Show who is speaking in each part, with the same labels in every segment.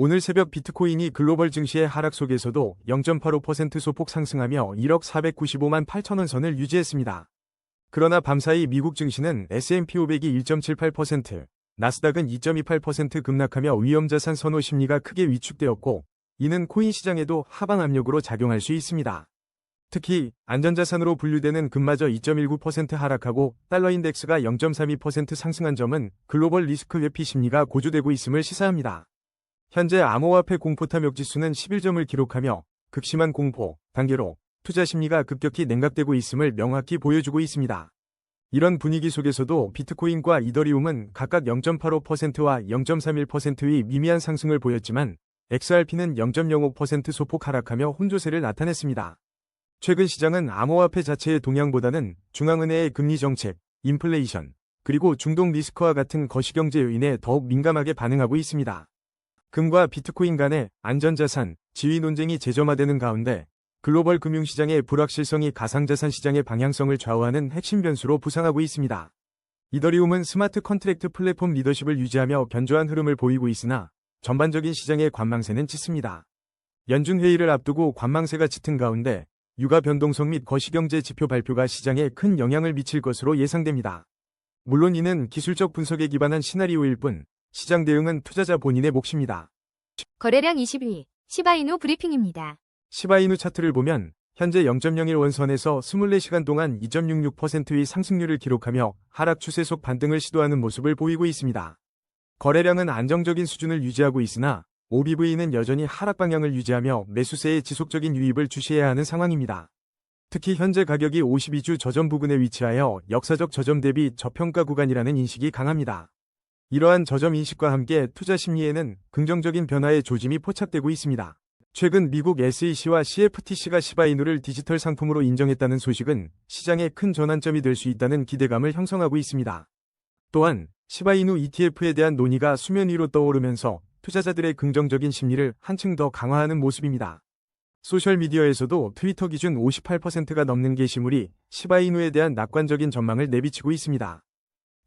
Speaker 1: 오늘 새벽 비트코인이 글로벌 증시의 하락 속에서도 0.85% 소폭 상승하며 1억 495만 8천원 선을 유지했습니다. 그러나 밤사이 미국 증시는 S&P 500이 1.78%, 나스닥은 2.28% 급락하며 위험자산 선호 심리가 크게 위축되었고, 이는 코인 시장에도 하방 압력으로 작용할 수 있습니다. 특히 안전자산으로 분류되는 금마저 2.19% 하락하고 달러 인덱스가 0.32% 상승한 점은 글로벌 리스크 회피 심리가 고조되고 있음을 시사합니다. 현재 암호화폐 공포 탐욕 지수는 11점을 기록하며 극심한 공포, 단계로 투자 심리가 급격히 냉각되고 있음을 명확히 보여주고 있습니다. 이런 분위기 속에서도 비트코인과 이더리움은 각각 0.85%와 0.31%의 미미한 상승을 보였지만 XRP는 0.05% 소폭 하락하며 혼조세를 나타냈습니다. 최근 시장은 암호화폐 자체의 동향보다는 중앙은행의 금리 정책, 인플레이션, 그리고 중동 리스크와 같은 거시경제 요인에 더욱 민감하게 반응하고 있습니다. 금과 비트코인 간의 안전자산, 지위 논쟁이 재점화되는 가운데 글로벌 금융시장의 불확실성이 가상자산 시장의 방향성을 좌우하는 핵심 변수로 부상하고 있습니다. 이더리움은 스마트 컨트랙트 플랫폼 리더십을 유지하며 견조한 흐름을 보이고 있으나 전반적인 시장의 관망세는 짙습니다. 연준 회의를 앞두고 관망세가 짙은 가운데 유가 변동성 및 거시경제 지표 발표가 시장에 큰 영향을 미칠 것으로 예상됩니다. 물론 이는 기술적 분석에 기반한 시나리오일 뿐 시장 대응은 투자자 본인의 몫입니다.
Speaker 2: 거래량 20위 시바이누 브리핑입니다.
Speaker 1: 시바이누 차트를 보면 현재 0.01 원선에서 24시간 동안 2.66%의 상승률을 기록하며 하락 추세 속 반등을 시도하는 모습을 보이고 있습니다. 거래량은 안정적인 수준을 유지하고 있으나 OBV는 여전히 하락 방향을 유지하며 매수세의 지속적인 유입을 주시해야 하는 상황입니다. 특히 현재 가격이 52주 저점 부근에 위치하여 역사적 저점 대비 저평가 구간이라는 인식이 강합니다. 이러한 저점 인식과 함께 투자 심리에는 긍정적인 변화의 조짐이 포착되고 있습니다. 최근 미국 SEC와 CFTC가 시바이누를 디지털 상품으로 인정했다는 소식은 시장에 큰 전환점이 될 수 있다는 기대감을 형성하고 있습니다. 또한 시바이누 ETF에 대한 논의가 수면 위로 떠오르면서 투자자들의 긍정적인 심리를 한층 더 강화하는 모습입니다. 소셜미디어에서도 트위터 기준 58%가 넘는 게시물이 시바이누에 대한 낙관적인 전망을 내비치고 있습니다.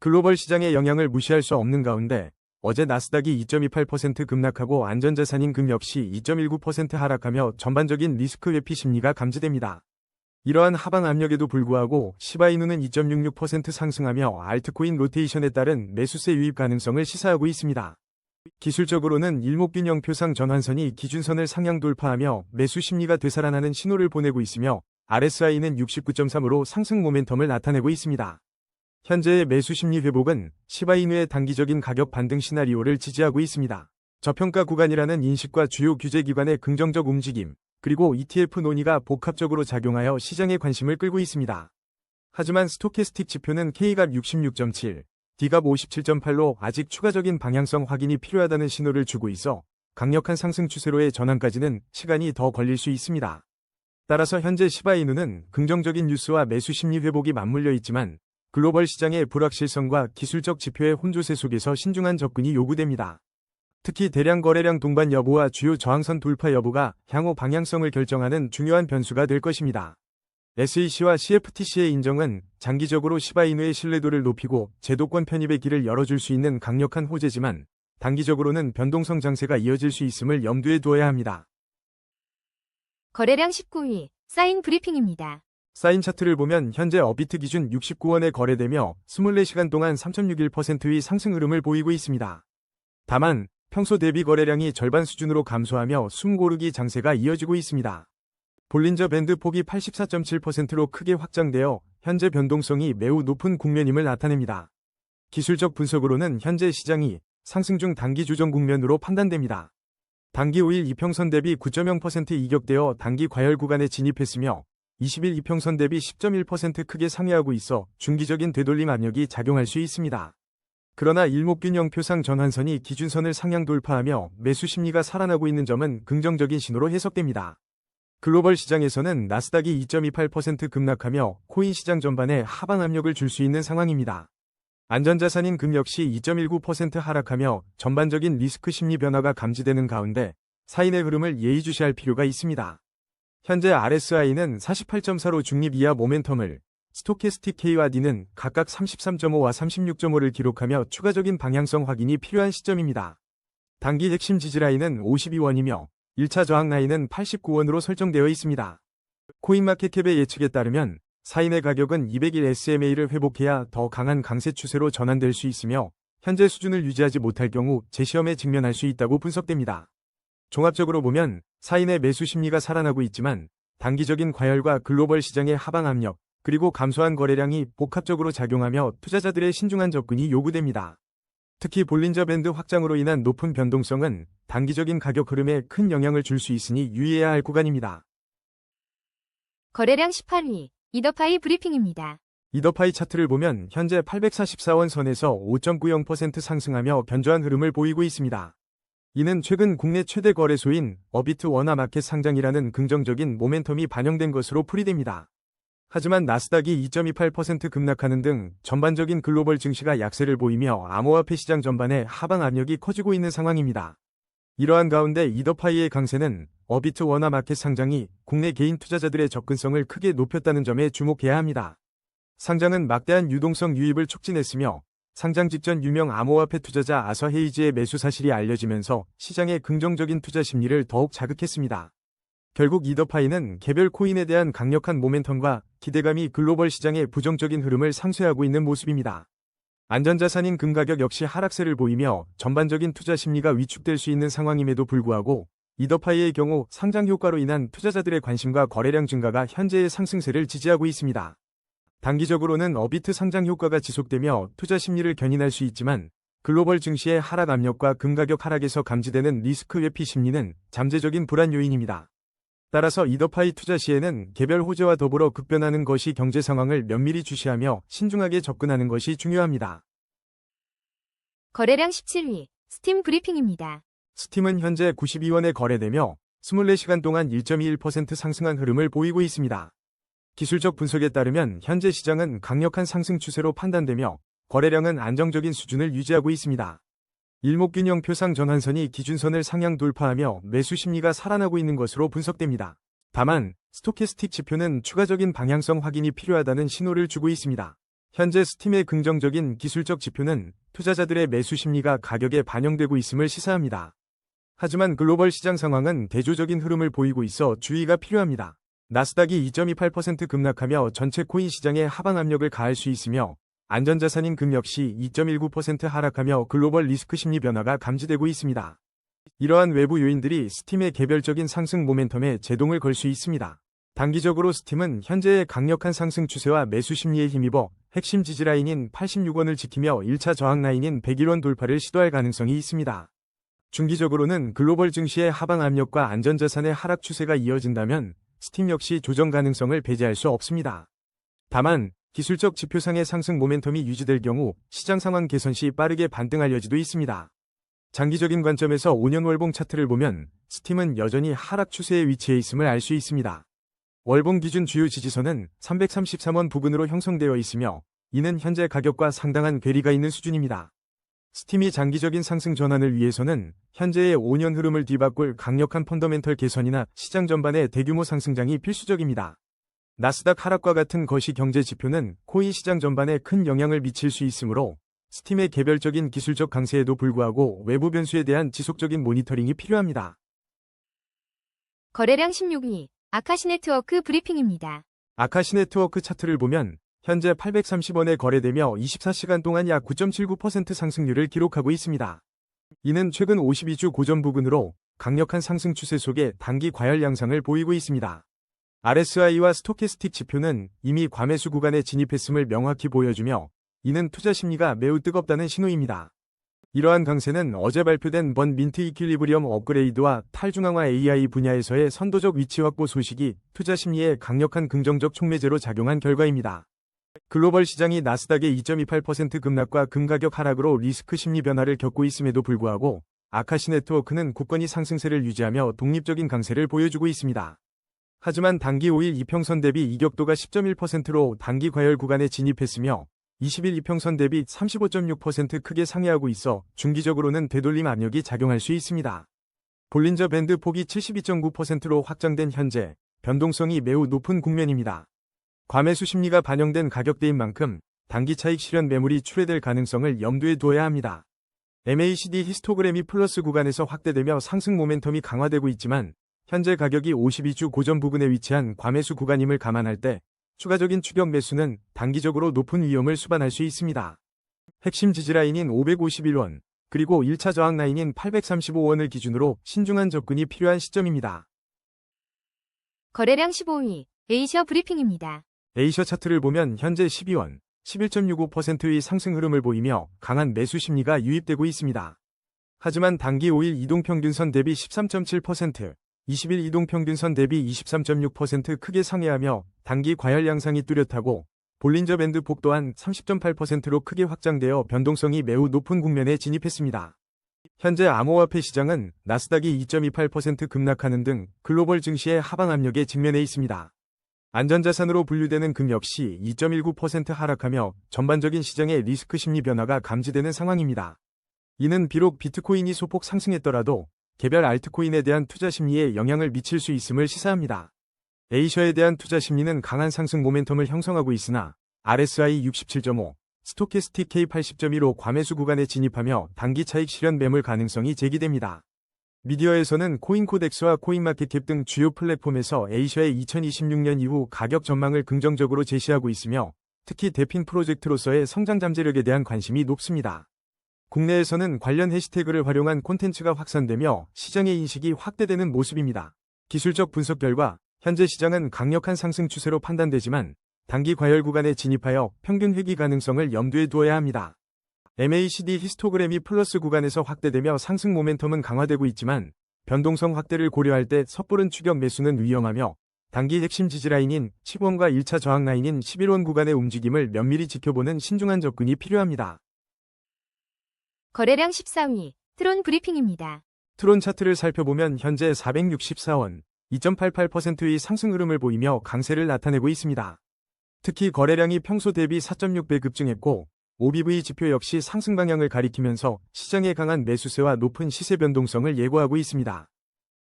Speaker 1: 글로벌 시장의 영향을 무시할 수 없는 가운데 어제 나스닥이 2.28% 급락하고 안전자산인 금 역시 2.19% 하락하며 전반적인 리스크 회피 심리가 감지됩니다. 이러한 하방 압력에도 불구하고 시바이누는 2.66% 상승하며 알트코인 로테이션에 따른 매수세 유입 가능성을 시사하고 있습니다. 기술적으로는 일목균형 표상 전환선이 기준선을 상향 돌파하며 매수 심리가 되살아나는 신호를 보내고 있으며 RSI는 69.3으로 상승 모멘텀을 나타내고 있습니다. 현재의 매수 심리 회복은 시바이누의 단기적인 가격 반등 시나리오를 지지하고 있습니다. 저평가 구간이라는 인식과 주요 규제기관의 긍정적 움직임, 그리고 ETF 논의가 복합적으로 작용하여 시장의 관심을 끌고 있습니다. 하지만 스토캐스틱 지표는 K갑 66.7, D갑 57.8로 아직 추가적인 방향성 확인이 필요하다는 신호를 주고 있어 강력한 상승 추세로의 전환까지는 시간이 더 걸릴 수 있습니다. 따라서 현재 시바이누는 긍정적인 뉴스와 매수 심리 회복이 맞물려 있지만 글로벌 시장의 불확실성과 기술적 지표의 혼조세 속에서 신중한 접근이 요구됩니다. 특히 대량 거래량 동반 여부와 주요 저항선 돌파 여부가 향후 방향성을 결정하는 중요한 변수가 될 것입니다. SEC와 CFTC의 인정은 장기적으로 시바이누의 신뢰도를 높이고 제도권 편입의 길을 열어줄 수 있는 강력한 호재지만 단기적으로는 변동성 장세가 이어질 수 있음을 염두에 두어야 합니다.
Speaker 2: 거래량 19위 사인 브리핑입니다.
Speaker 1: 사인 차트를 보면 현재 업비트 기준 69원에 거래되며 24시간 동안 3.61%의 상승 흐름을 보이고 있습니다. 다만 평소 대비 거래량이 절반 수준으로 감소하며 숨고르기 장세가 이어지고 있습니다. 볼린저 밴드 폭이 84.7%로 크게 확장되어 현재 변동성이 매우 높은 국면임을 나타냅니다. 기술적 분석으로는 현재 시장이 상승 중 단기 조정 국면으로 판단됩니다. 단기 5일 이평선 대비 9.0% 이격되어 단기 과열 구간에 진입했으며 20일 이평선 대비 10.1% 크게 상회하고 있어 중기적인 되돌림 압력이 작용할 수 있습니다. 그러나 일목균형 표상 전환선이 기준선을 상향 돌파하며 매수 심리가 살아나고 있는 점은 긍정적인 신호로 해석됩니다. 글로벌 시장에서는 나스닥이 2.28% 급락하며 코인 시장 전반에 하방 압력을 줄 수 있는 상황입니다. 안전자산인 금 역시 2.19% 하락하며 전반적인 리스크 심리 변화가 감지되는 가운데 사인의 흐름을 예의주시할 필요가 있습니다. 현재 RSI는 48.4로 중립 이하 모멘텀을, 스토캐스틱 K와 D는 각각 33.5와 36.5를 기록하며 추가적인 방향성 확인이 필요한 시점입니다. 단기 핵심 지지 라인은 52원이며 1차 저항 라인은 89원으로 설정되어 있습니다. 코인마켓캡의 예측에 따르면 사인의 가격은 200일 SMA를 회복해야 더 강한 강세 추세로 전환될 수 있으며 현재 수준을 유지하지 못할 경우 재시험에 직면할 수 있다고 분석됩니다. 종합적으로 보면 사인의 매수 심리가 살아나고 있지만 단기적인 과열과 글로벌 시장의 하방 압력, 그리고 감소한 거래량이 복합적으로 작용하며 투자자들의 신중한 접근이 요구됩니다. 특히 볼린저 밴드 확장으로 인한 높은 변동성은 단기적인 가격 흐름에 큰 영향을 줄 수 있으니 유의해야 할 구간입니다.
Speaker 2: 거래량 18위, 이더파이 브리핑입니다.
Speaker 1: 이더파이 차트를 보면 현재 844원 선에서 5.90% 상승하며 견조한 흐름을 보이고 있습니다. 이는 최근 국내 최대 거래소인 어비트 원화마켓 상장이라는 긍정적인 모멘텀이 반영된 것으로 풀이됩니다. 하지만 나스닥이 2.28% 급락하는 등 전반적인 글로벌 증시가 약세를 보이며 암호화폐 시장 전반에 하방 압력이 커지고 있는 상황입니다. 이러한 가운데 이더파이의 강세는 어비트 원화마켓 상장이 국내 개인 투자자들의 접근성을 크게 높였다는 점에 주목해야 합니다. 상장은 막대한 유동성 유입을 촉진했으며 상장 직전 유명 암호화폐 투자자 아서 헤이지의 매수 사실이 알려지면서 시장의 긍정적인 투자 심리를 더욱 자극했습니다. 결국 이더파이는 개별 코인에 대한 강력한 모멘텀과 기대감이 글로벌 시장의 부정적인 흐름을 상쇄하고 있는 모습입니다. 안전자산인 금 가격 역시 하락세를 보이며 전반적인 투자 심리가 위축될 수 있는 상황임에도 불구하고 이더파이의 경우 상장 효과로 인한 투자자들의 관심과 거래량 증가가 현재의 상승세를 지지하고 있습니다. 단기적으로는 어비트 상장 효과가 지속되며 투자 심리를 견인할 수 있지만 글로벌 증시의 하락 압력과 금 가격 하락에서 감지되는 리스크 회피 심리는 잠재적인 불안 요인입니다. 따라서 이더파이 투자 시에는 개별 호재와 더불어 급변하는 것이 경제 상황을 면밀히 주시하며 신중하게 접근하는 것이 중요합니다.
Speaker 2: 거래량 17위, 스팀 브리핑입니다.
Speaker 1: 스팀은 현재 92원에 거래되며 24시간 동안 1.21% 상승한 흐름을 보이고 있습니다. 기술적 분석에 따르면 현재 시장은 강력한 상승 추세로 판단되며 거래량은 안정적인 수준을 유지하고 있습니다. 일목균형 표상 전환선이 기준선을 상향 돌파하며 매수 심리가 살아나고 있는 것으로 분석됩니다. 다만 스토캐스틱 지표는 추가적인 방향성 확인이 필요하다는 신호를 주고 있습니다. 현재 스팀의 긍정적인 기술적 지표는 투자자들의 매수 심리가 가격에 반영되고 있음을 시사합니다. 하지만 글로벌 시장 상황은 대조적인 흐름을 보이고 있어 주의가 필요합니다. 나스닥이 2.28% 급락하며 전체 코인 시장에 하방 압력을 가할 수 있으며 안전자산인 금 역시 2.19% 하락하며 글로벌 리스크 심리 변화가 감지되고 있습니다. 이러한 외부 요인들이 스팀의 개별적인 상승 모멘텀에 제동을 걸 수 있습니다. 단기적으로 스팀은 현재의 강력한 상승 추세와 매수 심리에 힘입어 핵심 지지 라인인 86원을 지키며 1차 저항 라인인 101원 돌파를 시도할 가능성이 있습니다. 중기적으로는 글로벌 증시의 하방 압력과 안전자산의 하락 추세가 이어진다면 스팀 역시 조정 가능성을 배제할 수 없습니다. 다만 기술적 지표상의 상승 모멘텀이 유지될 경우 시장 상황 개선 시 빠르게 반등할 여지도 있습니다. 장기적인 관점에서 5년 월봉 차트를 보면 스팀은 여전히 하락 추세에 위치해 있음을 알 수 있습니다. 월봉 기준 주요 지지선은 333원 부근으로 형성되어 있으며 이는 현재 가격과 상당한 괴리가 있는 수준입니다. 스팀이 장기적인 상승 전환을 위해서는 현재의 5년 흐름을 뒤바꿀 강력한 펀더멘털 개선이나 시장 전반의 대규모 상승장이 필수적입니다. 나스닥 하락과 같은 거시 경제 지표는 코인 시장 전반에 큰 영향을 미칠 수 있으므로 스팀의 개별적인 기술적 강세에도 불구하고 외부 변수에 대한 지속적인 모니터링이 필요합니다.
Speaker 2: 거래량 16위, 아카시 네트워크 브리핑입니다.
Speaker 1: 아카시 네트워크 차트를 보면 현재 830원에 거래되며 24시간 동안 약 9.79% 상승률을 기록하고 있습니다. 이는 최근 52주 고점 부근으로 강력한 상승 추세 속에 단기 과열 양상을 보이고 있습니다. RSI와 스토캐스틱 지표는 이미 과매수 구간에 진입했음을 명확히 보여주며 이는 투자 심리가 매우 뜨겁다는 신호입니다. 이러한 강세는 어제 발표된 번 민트 이퀄리브리엄 업그레이드와 탈중앙화 AI 분야에서의 선도적 위치 확보 소식이 투자 심리에 강력한 긍정적 촉매제로 작용한 결과입니다. 글로벌 시장이 나스닥의 2.28% 급락과 금 가격 하락으로 리스크 심리 변화를 겪고 있음에도 불구하고 아카시 네트워크는 굳건히 상승세를 유지하며 독립적인 강세를 보여주고 있습니다. 하지만 단기 5일 이평선 대비 이격도가 10.1%로 단기 과열 구간에 진입했으며 20일 이평선 대비 35.6% 크게 상회하고 있어 중기적으로는 되돌림 압력이 작용할 수 있습니다. 볼린저 밴드 폭이 72.9%로 확장된 현재 변동성이 매우 높은 국면입니다. 과매수 심리가 반영된 가격대인 만큼 단기 차익 실현 매물이 출회될 가능성을 염두에 두어야 합니다. MACD 히스토그램이 플러스 구간에서 확대되며 상승 모멘텀이 강화되고 있지만 현재 가격이 52주 고점 부근에 위치한 과매수 구간임을 감안할 때 추가적인 추격 매수는 단기적으로 높은 위험을 수반할 수 있습니다. 핵심 지지라인인 551원, 그리고 1차 저항 라인인 835원을 기준으로 신중한 접근이 필요한 시점입니다.
Speaker 2: 거래량 15위, 에이셔 브리핑입니다.
Speaker 1: 에이셔 차트를 보면 현재 12원, 11.65%의 상승 흐름을 보이며 강한 매수 심리가 유입되고 있습니다. 하지만 단기 5일 이동평균선 대비 13.7%, 20일 이동평균선 대비 23.6% 크게 상회하며 단기 과열 양상이 뚜렷하고 볼린저 밴드 폭 또한 30.8%로 크게 확장되어 변동성이 매우 높은 국면에 진입했습니다. 현재 암호화폐 시장은 나스닥이 2.28% 급락하는 등 글로벌 증시의 하방 압력에 직면해 있습니다. 안전자산으로 분류되는 금 역시 2.19% 하락하며 전반적인 시장의 리스크 심리 변화가 감지되는 상황입니다. 이는 비록 비트코인이 소폭 상승했더라도 개별 알트코인에 대한 투자 심리에 영향을 미칠 수 있음을 시사합니다. 에이셔에 대한 투자 심리는 강한 상승 모멘텀을 형성하고 있으나 RSI 67.5, 스토캐스틱 K 80.15 과매수 구간에 진입하며 단기 차익 실현 매물 가능성이 제기됩니다. 미디어에서는 코인코덱스와 코인마켓캡 등 주요 플랫폼에서 에이셔의 2026년 이후 가격 전망을 긍정적으로 제시하고 있으며 특히 대핀 프로젝트로서의 성장 잠재력에 대한 관심이 높습니다. 국내에서는 관련 해시태그를 활용한 콘텐츠가 확산되며 시장의 인식이 확대되는 모습입니다. 기술적 분석 결과 현재 시장은 강력한 상승 추세로 판단되지만 단기 과열 구간에 진입하여 평균 회귀 가능성을 염두에 두어야 합니다. MACD 히스토그램이 플러스 구간에서 확대되며 상승 모멘텀은 강화되고 있지만 변동성 확대를 고려할 때 섣부른 추격 매수는 위험하며 단기 핵심 지지라인인 10원과 1차 저항 라인인 11원 구간의 움직임을 면밀히 지켜보는 신중한 접근이 필요합니다.
Speaker 2: 거래량 14위, 트론 브리핑입니다.
Speaker 1: 트론 차트를 살펴보면 현재 464원, 2.88%의 상승 흐름을 보이며 강세를 나타내고 있습니다. 특히 거래량이 평소 대비 4.6배 급증했고 OBV 지표 역시 상승 방향을 가리키면서 시장의 강한 매수세와 높은 시세 변동성을 예고하고 있습니다.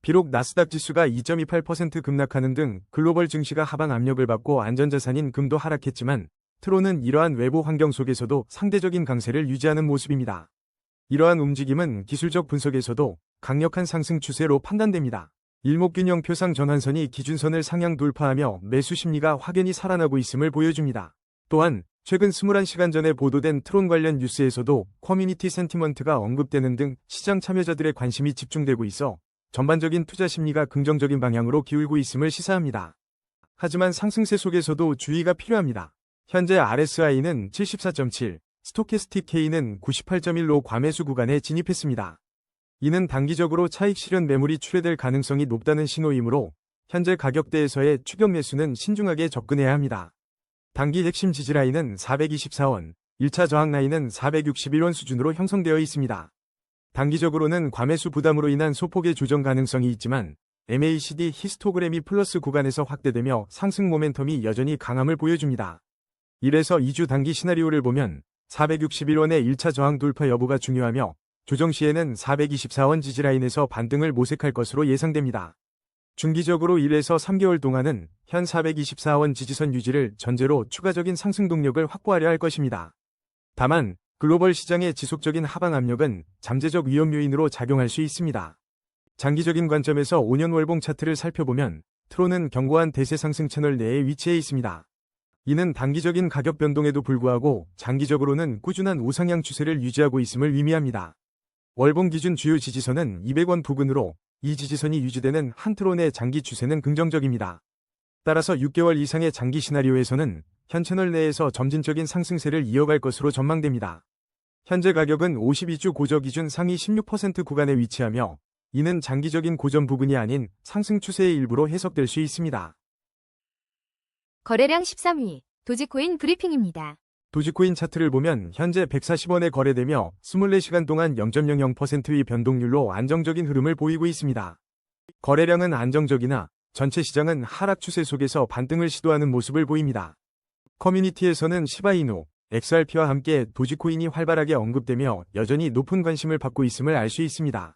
Speaker 1: 비록 나스닥 지수가 2.28% 급락하는 등 글로벌 증시가 하방 압력을 받고 안전자산인 금도 하락했지만 트론은 이러한 외부 환경 속에서도 상대적인 강세를 유지하는 모습입니다. 이러한 움직임은 기술적 분석에서도 강력한 상승 추세로 판단됩니다. 일목균형 표상 전환선이 기준선을 상향 돌파하며 매수 심리가 확연히 살아나고 있음을 보여줍니다. 또한 최근 21시간 전에 보도된 트론 관련 뉴스에서도 커뮤니티 센티먼트가 언급되는 등 시장 참여자들의 관심이 집중되고 있어 전반적인 투자 심리가 긍정적인 방향으로 기울고 있음을 시사합니다. 하지만 상승세 속에서도 주의가 필요합니다. 현재 RSI는 74.7, 스토캐스틱 K는 98.1로 과매수 구간에 진입했습니다. 이는 단기적으로 차익 실현 매물이 출회될 가능성이 높다는 신호이므로 현재 가격대에서의 추격 매수는 신중하게 접근해야 합니다. 단기 핵심 지지라인은 424원, 1차 저항 라인은 461원 수준으로 형성되어 있습니다. 단기적으로는 과매수 부담으로 인한 소폭의 조정 가능성이 있지만 MACD 히스토그램이 플러스 구간에서 확대되며 상승 모멘텀이 여전히 강함을 보여줍니다. 1에서 2주 단기 시나리오를 보면 461원의 1차 저항 돌파 여부가 중요하며 조정 시에는 424원 지지라인에서 반등을 모색할 것으로 예상됩니다. 중기적으로 1에서 3개월 동안은 현 424원 지지선 유지를 전제로 추가적인 상승 동력을 확보하려 할 것입니다. 다만 글로벌 시장의 지속적인 하방 압력은 잠재적 위험 요인으로 작용할 수 있습니다. 장기적인 관점에서 5년 월봉 차트를 살펴보면 트론은 견고한 대세 상승 채널 내에 위치해 있습니다. 이는 단기적인 가격 변동에도 불구하고 장기적으로는 꾸준한 우상향 추세를 유지하고 있음을 의미합니다. 월봉 기준 주요 지지선은 200원 부근으로 이 지지선이 유지되는 한 트론의 장기 추세는 긍정적입니다. 따라서 6개월 이상의 장기 시나리오에서는 현 채널 내에서 점진적인 상승세를 이어갈 것으로 전망됩니다. 현재 가격은 52주 고저 기준 상위 16% 구간에 위치하며 이는 장기적인 고점 부근이 아닌 상승 추세의 일부로 해석될 수 있습니다.
Speaker 2: 거래량 13위, 도지코인 브리핑입니다.
Speaker 1: 도지코인 차트를 보면 현재 140원에 거래되며 24시간 동안 0.00%의 변동률로 안정적인 흐름을 보이고 있습니다. 거래량은 안정적이나 전체 시장은 하락 추세 속에서 반등을 시도하는 모습을 보입니다. 커뮤니티에서는 시바이누, XRP와 함께 도지코인이 활발하게 언급되며 여전히 높은 관심을 받고 있음을 알 수 있습니다.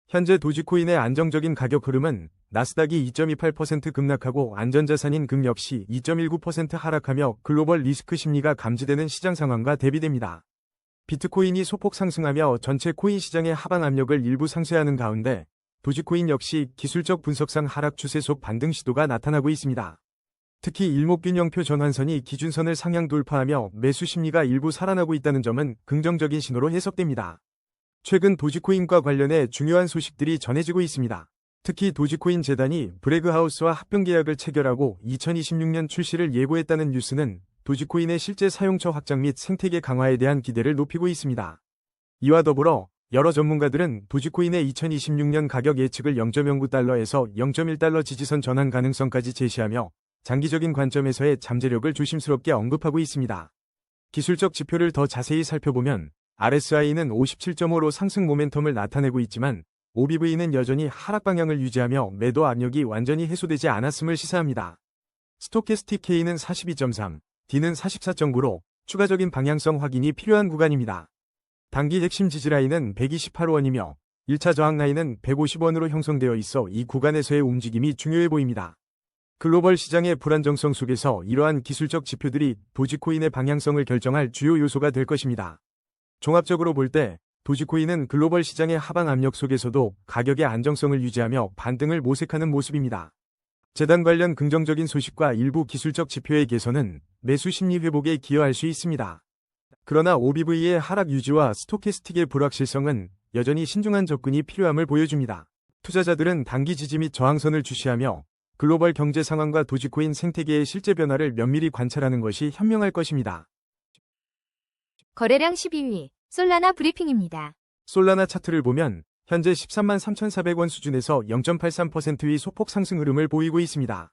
Speaker 1: 현재 도지코인의 안정적인 가격 흐름은 나스닥이 2.28% 급락하고 안전자산인 금 역시 2.19% 하락하며 글로벌 리스크 심리가 감지되는 시장 상황과 대비됩니다. 비트코인이 소폭 상승하며 전체 코인 시장의 하방 압력을 일부 상쇄하는 가운데 도지코인 역시 기술적 분석상 하락 추세 속 반등 시도가 나타나고 있습니다. 특히 일목균형표 전환선이 기준선을 상향 돌파하며 매수 심리가 일부 살아나고 있다는 점은 긍정적인 신호로 해석됩니다. 최근 도지코인과 관련해 중요한 소식들이 전해지고 있습니다. 특히 도지코인 재단이 브래그하우스와 합병 계약을 체결하고 2026년 출시를 예고했다는 뉴스는 도지코인의 실제 사용처 확장 및 생태계 강화에 대한 기대를 높이고 있습니다. 이와 더불어 여러 전문가들은 도지코인의 2026년 가격 예측을 0.09달러에서 0.1달러 지지선 전환 가능성까지 제시하며 장기적인 관점에서의 잠재력을 조심스럽게 언급하고 있습니다. 기술적 지표를 더 자세히 살펴보면 RSI는 57.5로 상승 모멘텀을 나타내고 있지만 OBV는 여전히 하락 방향을 유지하며 매도 압력이 완전히 해소되지 않았음을 시사합니다. 스토캐스틱 K는 42.3, D는 44.9로 추가적인 방향성 확인이 필요한 구간입니다. 단기 핵심 지지라인은 128원이며 1차 저항 라인은 150원으로 형성되어 있어 이 구간에서의 움직임이 중요해 보입니다. 글로벌 시장의 불안정성 속에서 이러한 기술적 지표들이 도지코인의 방향성을 결정할 주요 요소가 될 것입니다. 종합적으로 볼 때 도지코인은 글로벌 시장의 하방 압력 속에서도 가격의 안정성을 유지하며 반등을 모색하는 모습입니다. 재단 관련 긍정적인 소식과 일부 기술적 지표의 개선은 매수 심리 회복에 기여할 수 있습니다. 그러나 OBV의 하락 유지와 스토캐스틱의 불확실성은 여전히 신중한 접근이 필요함을 보여줍니다. 투자자들은 단기 지지 및 저항선을 주시하며 글로벌 경제 상황과 도지코인 생태계의 실제 변화를 면밀히 관찰하는 것이 현명할 것입니다.
Speaker 2: 거래량 12위, 솔라나 브리핑입니다.
Speaker 1: 솔라나 차트를 보면 현재 13만 3,400원 수준에서 0.83%의 소폭 상승 흐름을 보이고 있습니다.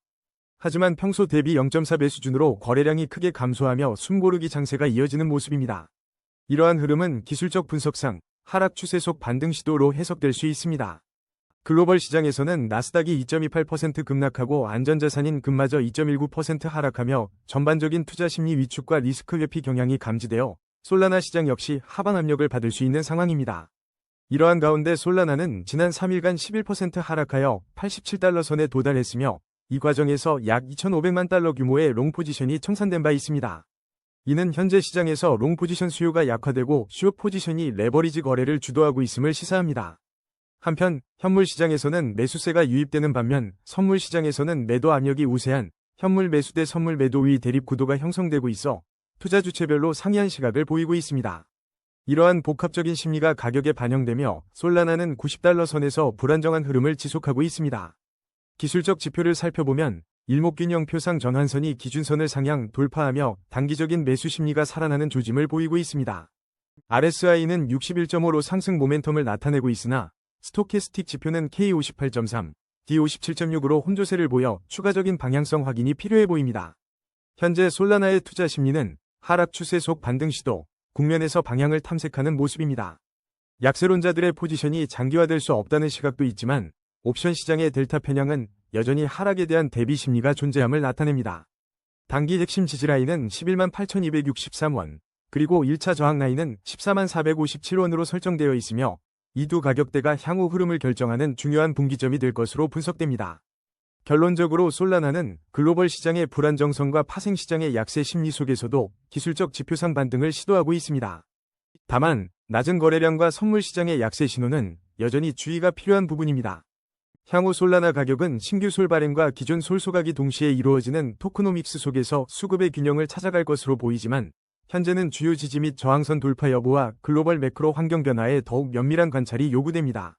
Speaker 1: 하지만 평소 대비 0.4배 수준으로 거래량이 크게 감소하며 숨고르기 장세가 이어지는 모습입니다. 이러한 흐름은 기술적 분석상 하락 추세 속 반등 시도로 해석될 수 있습니다. 글로벌 시장에서는 나스닥이 2.28% 급락하고 안전자산인 금마저 2.19% 하락하며 전반적인 투자 심리 위축과 리스크 회피 경향이 감지되어 솔라나 시장 역시 하방 압력을 받을 수 있는 상황입니다. 이러한 가운데 솔라나는 지난 3일간 11% 하락하여 87달러 선에 도달했으며 이 과정에서 약 2,500만 달러 규모의 롱 포지션이 청산된 바 있습니다. 이는 현재 시장에서 롱 포지션 수요가 약화되고 숏 포지션이 레버리지 거래를 주도하고 있음을 시사합니다. 한편 현물 시장에서는 매수세가 유입되는 반면 선물 시장에서는 매도 압력이 우세한 현물 매수 대 선물 매도의 대립 구도가 형성되고 있어 투자 주체별로 상이한 시각을 보이고 있습니다. 이러한 복합적인 심리가 가격에 반영되며 솔라나는 90달러 선에서 불안정한 흐름을 지속하고 있습니다. 기술적 지표를 살펴보면 일목균형표상 전환선이 기준선을 상향 돌파하며 단기적인 매수 심리가 살아나는 조짐을 보이고 있습니다. RSI는 61.5로 상승 모멘텀을 나타내고 있으나 스토캐스틱 지표는 K58.3, D57.6으로 혼조세를 보여 추가적인 방향성 확인이 필요해 보입니다. 현재 솔라나의 투자 심리는 하락 추세 속 반등 시도, 국면에서 방향을 탐색하는 모습입니다. 약세론자들의 포지션이 장기화될 수 없다는 시각도 있지만 옵션 시장의 델타 편향은 여전히 하락에 대한 대비 심리가 존재함을 나타냅니다. 단기 핵심 지지라인은 11만 8,263원, 그리고 1차 저항 라인은 14만 457원으로 설정되어 있으며 이 두 가격대가 향후 흐름을 결정하는 중요한 분기점이 될 것으로 분석됩니다. 결론적으로 솔라나는 글로벌 시장의 불안정성과 파생 시장의 약세 심리 속에서도 기술적 지표상 반등을 시도하고 있습니다. 다만 낮은 거래량과 선물 시장의 약세 신호는 여전히 주의가 필요한 부분입니다. 향후 솔라나 가격은 신규 솔 발행과 기존 솔 소각이 동시에 이루어지는 토크노믹스 속에서 수급의 균형을 찾아갈 것으로 보이지만 현재는 주요 지지 및 저항선 돌파 여부와 글로벌 매크로 환경 변화에 더욱 면밀한 관찰이 요구됩니다.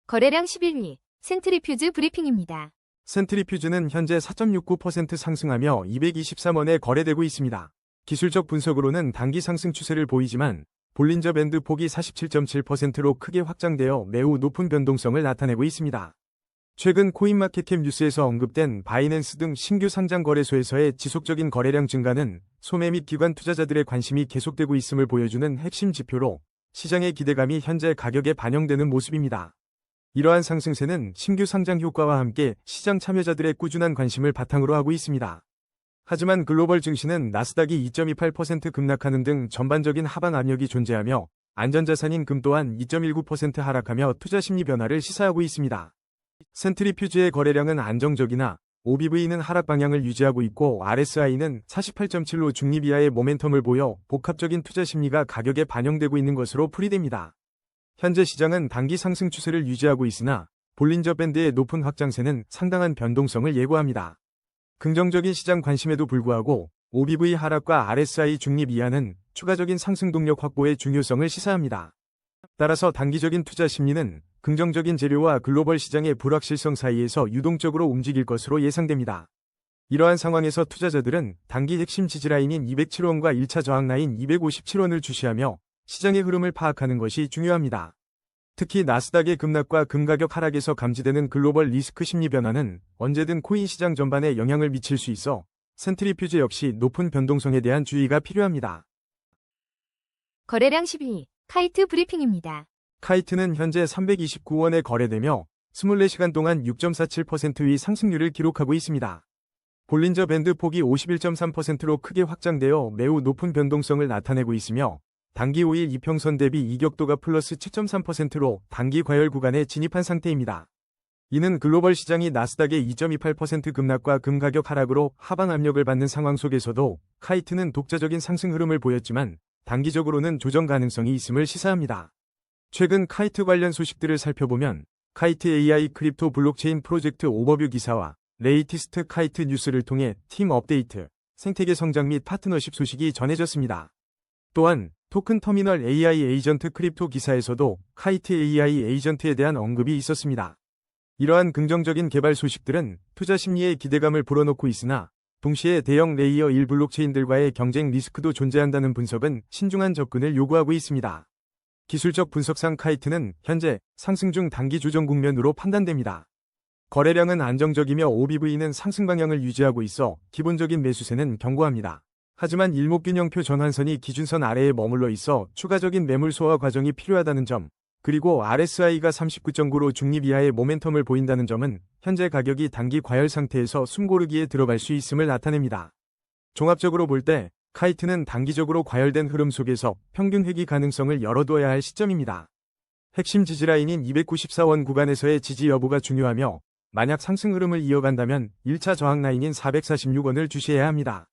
Speaker 2: 거래량 11위, 센트리퓨즈 브리핑입니다.
Speaker 1: 센트리퓨즈는 현재 4.69% 상승하며 223원에 거래되고 있습니다. 기술적 분석으로는 단기 상승 추세를 보이지만 볼린저 밴드 폭이 47.7%로 크게 확장되어 매우 높은 변동성을 나타내고 있습니다. 최근 코인마켓캡 뉴스에서 언급된 바이낸스 등 신규 상장 거래소에서의 지속적인 거래량 증가는 소매 및 기관 투자자들의 관심이 계속되고 있음을 보여주는 핵심 지표로 시장의 기대감이 현재 가격에 반영되는 모습입니다. 이러한 상승세는 신규 상장 효과와 함께 시장 참여자들의 꾸준한 관심을 바탕으로 하고 있습니다. 하지만 글로벌 증시는 나스닥이 2.28% 급락하는 등 전반적인 하방 압력이 존재하며 안전자산인 금 또한 2.19% 하락하며 투자 심리 변화를 시사하고 있습니다. 센트리퓨즈의 거래량은 안정적이나 OBV는 하락 방향을 유지하고 있고 RSI는 48.7로 중립 이하의 모멘텀을 보여 복합적인 투자 심리가 가격에 반영되고 있는 것으로 풀이됩니다. 현재 시장은 단기 상승 추세를 유지하고 있으나 볼린저 밴드의 높은 확장세는 상당한 변동성을 예고합니다. 긍정적인 시장 관심에도 불구하고 OBV 하락과 RSI 중립 이하는 추가적인 상승 동력 확보의 중요성을 시사합니다. 따라서 단기적인 투자 심리는 긍정적인 재료와 글로벌 시장의 불확실성 사이에서 유동적으로 움직일 것으로 예상됩니다. 이러한 상황에서 투자자들은 단기 핵심 지지라인인 207원과 1차 저항라인 257원을 주시하며 시장의 흐름을 파악하는 것이 중요합니다. 특히 나스닥의 급락과 금가격 하락에서 감지되는 글로벌 리스크 심리 변화는 언제든 코인 시장 전반에 영향을 미칠 수 있어 센트리퓨즈 역시 높은 변동성에 대한 주의가 필요합니다.
Speaker 2: 거래량 12. 카이트 브리핑입니다.
Speaker 1: 카이트는 현재 329원에 거래되며 24시간 동안 6.47%의 상승률을 기록하고 있습니다. 볼린저 밴드 폭이 51.3%로 크게 확장되어 매우 높은 변동성을 나타내고 있으며 단기 5일 이평선 대비 이격도가 플러스 7.3%로 단기 과열 구간에 진입한 상태입니다. 이는 글로벌 시장이 나스닥의 2.28% 급락과 금가격 하락으로 하방 압력을 받는 상황 속에서도 카이트는 독자적인 상승 흐름을 보였지만 단기적으로는 조정 가능성이 있음을 시사합니다. 최근 카이트 관련 소식들을 살펴보면 카이트 AI 크립토 블록체인 프로젝트 오버뷰 기사와 레이티스트 카이트 뉴스를 통해 팀 업데이트, 생태계 성장 및 파트너십 소식이 전해졌습니다. 또한 토큰 터미널 AI 에이전트 크립토 기사에서도 카이트 AI 에이전트에 대한 언급이 있었습니다. 이러한 긍정적인 개발 소식들은 투자 심리에 기대감을 불어넣고 있으나 동시에 대형 레이어 1 블록체인들과의 경쟁 리스크도 존재한다는 분석은 신중한 접근을 요구하고 있습니다. 기술적 분석상 카이트는 현재 상승 중 단기 조정 국면으로 판단됩니다. 거래량은 안정적이며 OBV는 상승 방향을 유지하고 있어 기본적인 매수세는 견고합니다. 하지만 일목균형표 전환선이 기준선 아래에 머물러 있어 추가적인 매물 소화 과정이 필요하다는 점, 그리고 RSI가 39.9로 중립 이하의 모멘텀을 보인다는 점은 현재 가격이 단기 과열 상태에서 숨고르기에 들어갈 수 있음을 나타냅니다. 종합적으로 볼 때 카이트는 단기적으로 과열된 흐름 속에서 평균 회귀 가능성을 열어둬야 할 시점입니다. 핵심 지지라인인 294원 구간에서의 지지 여부가 중요하며 만약 상승 흐름을 이어간다면 1차 저항 라인인 446원을 주시해야 합니다.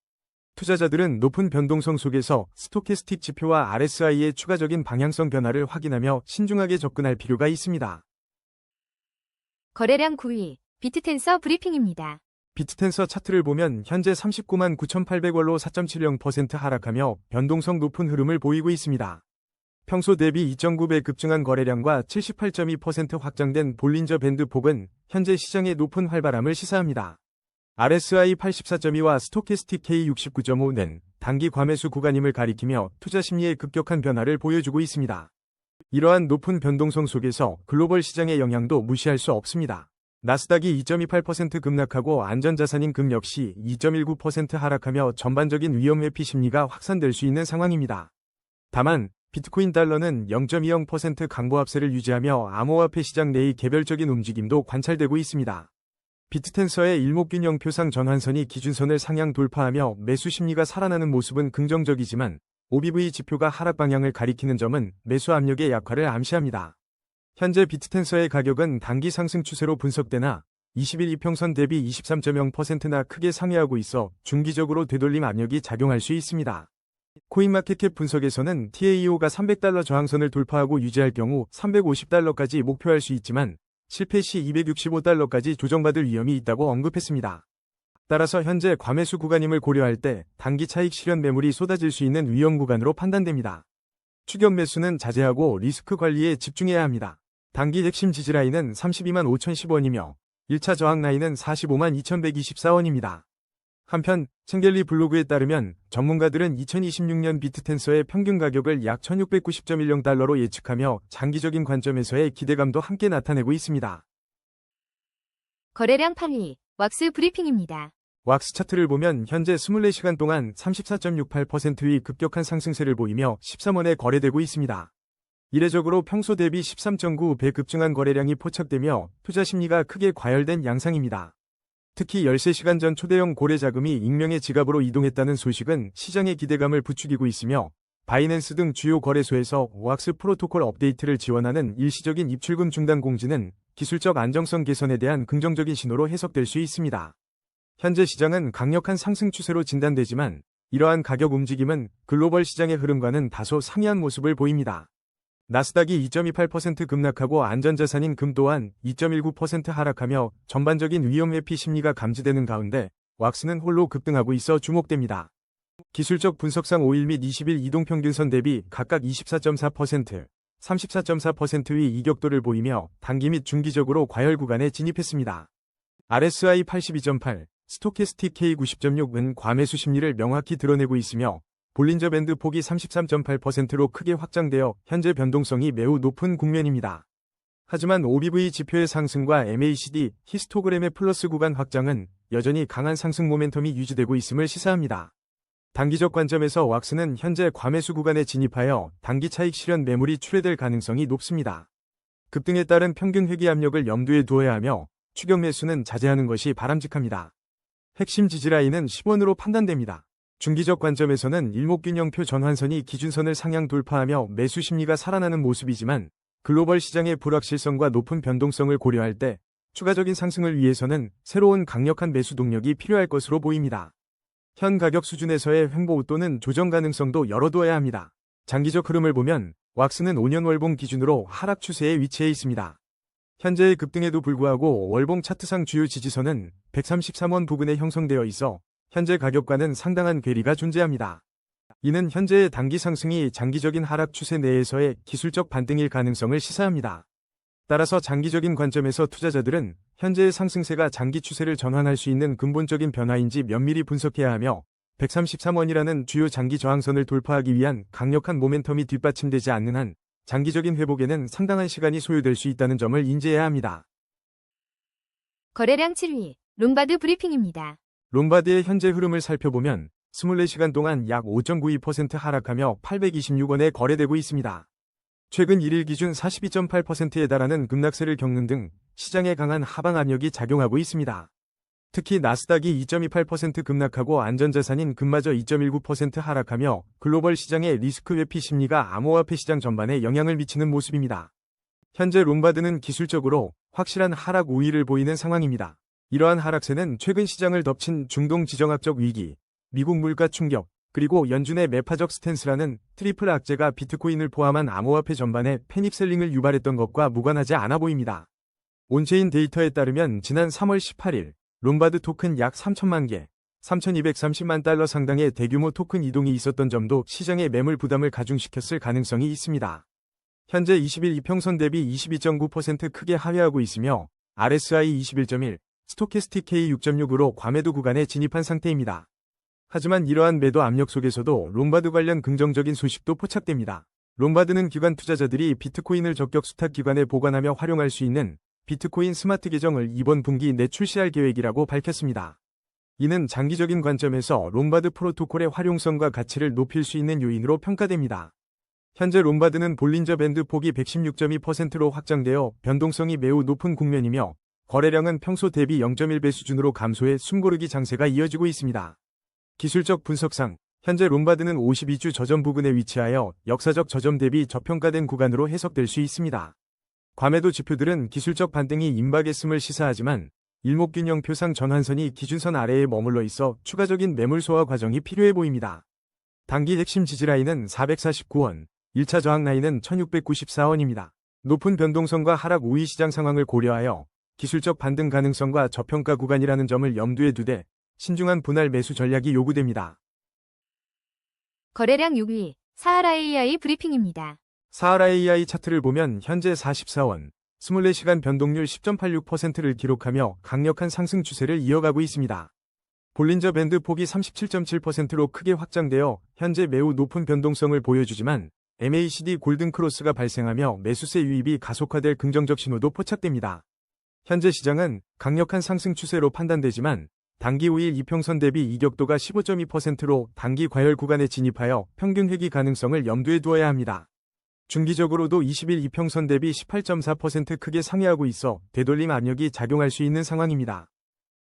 Speaker 1: 투자자들은 높은 변동성 속에서 스토캐스틱 지표와 RSI의 추가적인 방향성 변화를 확인하며 신중하게 접근할 필요가 있습니다.
Speaker 2: 거래량 9위. 비트텐서 브리핑입니다.
Speaker 1: 비트텐서 차트를 보면 현재 39만 9,800원로 4.70% 하락하며 변동성 높은 흐름을 보이고 있습니다. 평소 대비 2.9배 급증한 거래량과 78.2% 확장된 볼린저 밴드 폭은 현재 시장의 높은 활발함을 시사합니다. RSI 84.2와 스토캐스틱 K 69.5는 단기 과매수 구간임을 가리키며 투자 심리의 급격한 변화를 보여주고 있습니다. 이러한 높은 변동성 속에서 글로벌 시장의 영향도 무시할 수 없습니다. 나스닥이 2.28% 급락하고 안전자산인 금 역시 2.19% 하락하며 전반적인 위험 회피 심리가 확산될 수 있는 상황입니다. 다만 비트코인 달러는 0.20% 강보합세를 유지하며 암호화폐 시장 내의 개별적인 움직임도 관찰되고 있습니다. 비트텐서의 일목균형표상 전환선이 기준선을 상향 돌파하며 매수 심리가 살아나는 모습은 긍정적이지만 OBV 지표가 하락 방향을 가리키는 점은 매수 압력의 약화를 암시합니다. 현재 비트텐서의 가격은 단기 상승 추세로 분석되나 20일 이평선 대비 23.0%나 크게 상회하고 있어 중기적으로 되돌림 압력이 작용할 수 있습니다. 코인마켓캡 분석에서는 TAO가 300달러 저항선을 돌파하고 유지할 경우 350달러까지 목표할 수 있지만 실패 시 265달러까지 조정받을 위험이 있다고 언급했습니다. 따라서 현재 과매수 구간임을 고려할 때 단기 차익 실현 매물이 쏟아질 수 있는 위험 구간으로 판단됩니다. 추격 매수는 자제하고 리스크 관리에 집중해야 합니다. 단기 핵심 지지라인은 32만 5,010원이며 1차 저항 라인은 45만 2,124원입니다. 한편 챙겔리 블로그에 따르면 전문가들은 2026년 비트텐서의 평균 가격을 약 1690.10달러로 예측하며 장기적인 관점에서의 기대감도 함께 나타내고 있습니다.
Speaker 2: 거래량 8위. 왁스 브리핑입니다.
Speaker 1: 왁스 차트를 보면 현재 24시간 동안 34.68%의 급격한 상승세를 보이며 13원에 거래되고 있습니다. 이례적으로 평소 대비 13.9배 급증한 거래량이 포착되며 투자 심리가 크게 과열된 양상입니다. 특히 13시간 전 초대형 고래 자금이 익명의 지갑으로 이동했다는 소식은 시장의 기대감을 부추기고 있으며 바이낸스 등 주요 거래소에서 왁스 프로토콜 업데이트를 지원하는 일시적인 입출금 중단 공지는 기술적 안정성 개선에 대한 긍정적인 신호로 해석될 수 있습니다. 현재 시장은 강력한 상승 추세로 진단되지만 이러한 가격 움직임은 글로벌 시장의 흐름과는 다소 상이한 모습을 보입니다. 나스닥이 2.28% 급락하고 안전자산인 금 또한 2.19% 하락하며 전반적인 위험 회피 심리가 감지되는 가운데 왁스는 홀로 급등하고 있어 주목됩니다. 기술적 분석상 5일 및 20일 이동평균선 대비 각각 24.4%, 34.4%의 이격도를 보이며 단기 및 중기적으로 과열 구간에 진입했습니다. RSI 82.8, 스토캐스틱 K 90.6은 과매수 심리를 명확히 드러내고 있으며 볼린저 밴드 폭이 33.8%로 크게 확장되어 현재 변동성이 매우 높은 국면입니다. 하지만 OBV 지표의 상승과 MACD 히스토그램의 플러스 구간 확장은 여전히 강한 상승 모멘텀이 유지되고 있음을 시사합니다. 단기적 관점에서 왁스는 현재 과매수 구간에 진입하여 단기 차익 실현 매물이 출회될 가능성이 높습니다. 급등에 따른 평균 회귀 압력을 염두에 두어야 하며 추격 매수는 자제하는 것이 바람직합니다. 핵심 지지라인은 10원으로 판단됩니다. 중기적 관점에서는 일목균형표 전환선이 기준선을 상향 돌파하며 매수 심리가 살아나는 모습이지만 글로벌 시장의 불확실성과 높은 변동성을 고려할 때 추가적인 상승을 위해서는 새로운 강력한 매수 동력이 필요할 것으로 보입니다. 현 가격 수준에서의 횡보 또는 조정 가능성도 열어두어야 합니다. 장기적 흐름을 보면 왁스는 5년 월봉 기준으로 하락 추세에 위치해 있습니다. 현재의 급등에도 불구하고 월봉 차트상 주요 지지선은 133원 부근에 형성되어 있어 현재 가격과는 상당한 괴리가 존재합니다. 이는 현재의 단기 상승이 장기적인 하락 추세 내에서의 기술적 반등일 가능성을 시사합니다. 따라서 장기적인 관점에서 투자자들은 현재의 상승세가 장기 추세를 전환할 수 있는 근본적인 변화인지 면밀히 분석해야 하며 133원이라는 주요 장기 저항선을 돌파하기 위한 강력한 모멘텀이 뒷받침되지 않는 한 장기적인 회복에는 상당한 시간이 소요될 수 있다는 점을 인지해야 합니다.
Speaker 2: 거래량 7위, 롬바드 브리핑입니다.
Speaker 1: 롬바드의 현재 흐름을 살펴보면 24시간 동안 약 5.92% 하락하며 826원에 거래되고 있습니다. 최근 1일 기준 42.8%에 달하는 급락세를 겪는 등 시장에 강한 하방 압력이 작용하고 있습니다. 특히 나스닥이 2.28% 급락하고 안전자산인 금마저 2.19% 하락하며 글로벌 시장의 리스크 회피 심리가 암호화폐 시장 전반에 영향을 미치는 모습입니다. 현재 롬바드는 기술적으로 확실한 하락 우위를 보이는 상황입니다. 이러한 하락세는 최근 시장을 덮친 중동 지정학적 위기, 미국 물가 충격, 그리고 연준의 매파적 스탠스라는 트리플 악재가 비트코인을 포함한 암호화폐 전반에 패닉셀링을 유발했던 것과 무관하지 않아 보입니다. 온체인 데이터에 따르면 지난 3월 18일 롬바드 토큰 약 3천만 개, 3,230만 달러 상당의 대규모 토큰 이동이 있었던 점도 시장의 매물 부담을 가중시켰을 가능성이 있습니다. 현재 20일 이평선 대비 22.9% 크게 하회하고 있으며 RSI 21.1, 스토캐스틱 K 6.6으로 과매도 구간에 진입한 상태입니다. 하지만 이러한 매도 압력 속에서도 롬바드 관련 긍정적인 소식도 포착됩니다. 롬바드는 기관 투자자들이 비트코인을 적격 수탁 기관에 보관하며 활용할 수 있는 비트코인 스마트 계정을 이번 분기 내 출시할 계획이라고 밝혔습니다. 이는 장기적인 관점에서 롬바드 프로토콜의 활용성과 가치를 높일 수 있는 요인으로 평가됩니다. 현재 롬바드는 볼린저 밴드 폭이 116.2%로 확장되어 변동성이 매우 높은 국면이며 거래량은 평소 대비 0.1배 수준으로 감소해 숨고르기 장세가 이어지고 있습니다. 기술적 분석상 현재 롬바드는 52주 저점 부근에 위치하여 역사적 저점 대비 저평가된 구간으로 해석될 수 있습니다. 과매도 지표들은 기술적 반등이 임박했음을 시사하지만 일목균형표상 전환선이 기준선 아래에 머물러 있어 추가적인 매물 소화 과정이 필요해 보입니다. 단기 핵심 지지라인은 449원, 1차 저항 라인은 1694원입니다. 높은 변동성과 하락 우위 시장 상황을 고려하여 기술적 반등 가능성과 저평가 구간이라는 점을 염두에 두되 신중한 분할 매수 전략이 요구됩니다.
Speaker 2: 거래량 6위, 사하라 AI 브리핑입니다.
Speaker 1: 사하라 AI 차트를 보면 현재 44원, 24시간 변동률 10.86%를 기록하며 강력한 상승 추세를 이어가고 있습니다. 볼린저 밴드 폭이 37.7%로 크게 확장되어 현재 매우 높은 변동성을 보여주지만 MACD 골든 크로스가 발생하며 매수세 유입이 가속화될 긍정적 신호도 포착됩니다. 현재 시장은 강력한 상승 추세로 판단되지만 단기 5일 이평선 대비 이격도가 15.2%로 단기 과열 구간에 진입하여 평균 회귀 가능성을 염두에 두어야 합니다. 중기적으로도 20일 이평선 대비 18.4% 크게 상회하고 있어 되돌림 압력이 작용할 수 있는 상황입니다.